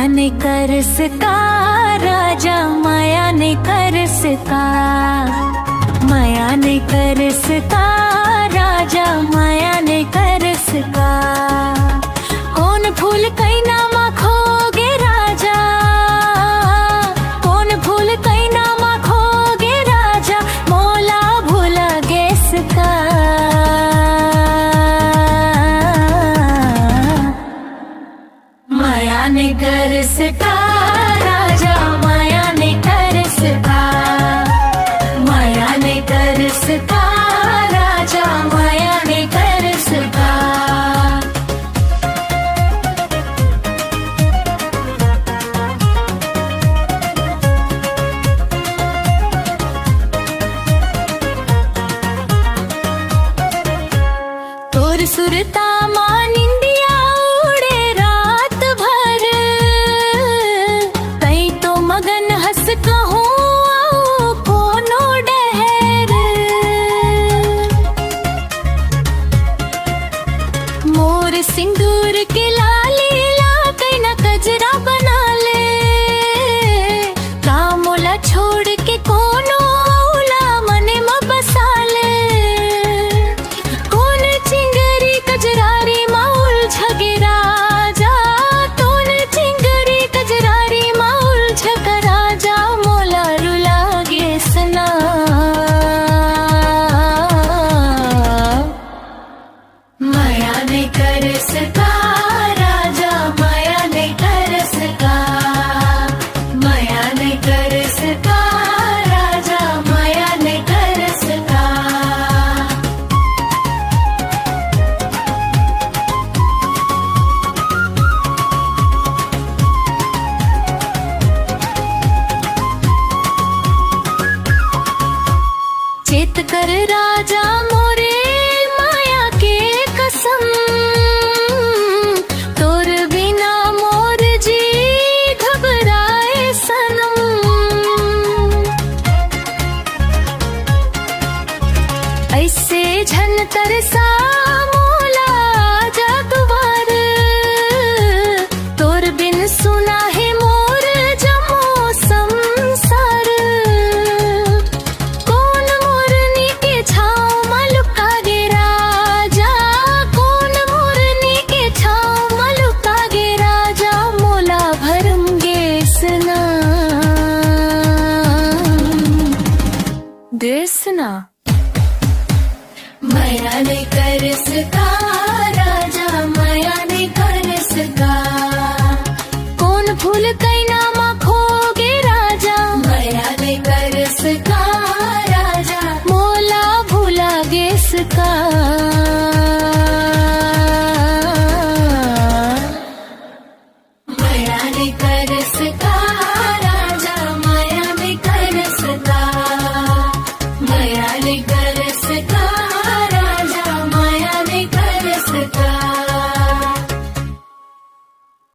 ने कर सका राजा, माया ने कर सका, माया ने कर सका राजा, माया ने कर सका। कौन फूल कई नामा खोगे राजा, कौन फूल कई नामा खोगे राजा, मोला भूला गेस का। माया ने कर सका राजा, माया ने कर सका, माया ने कर सका राजा, माया ने कर सका। तोर सुरता मान इंडिया उड़े रात भर, कई तो मगन हंस कहूँ आओ कोनो डहर। मोर सिंदूर के लाली ला कई न कजरा बना ले, कामोला छोड़ के कोनो औला मने म बसा ले। कौन चिंगरी कजरारी माउल झगे राजा, कौन चिंगरी कजरारी माउल झग राजा, मोला रुला गे सना। माया ने कर सका राजा, माया ने कर सका, माया ने कर सका राजा, माया ने कर सका। चेत कर राजा मोरे माया के कसम, तोर बिना मोर जी घबराए सनम। ऐसे झन तरसा मोला जादूवर, तोर बिन सुना है मोर जमो संसार। कौन मोरनी के छाँव मलुका गे राजा, कौन मोरनी के छाँव मलुका गे राजा, मोला भरम गे सना। देसना माया ने कर सका राजा, माया ने कर सका। कौन फूल कई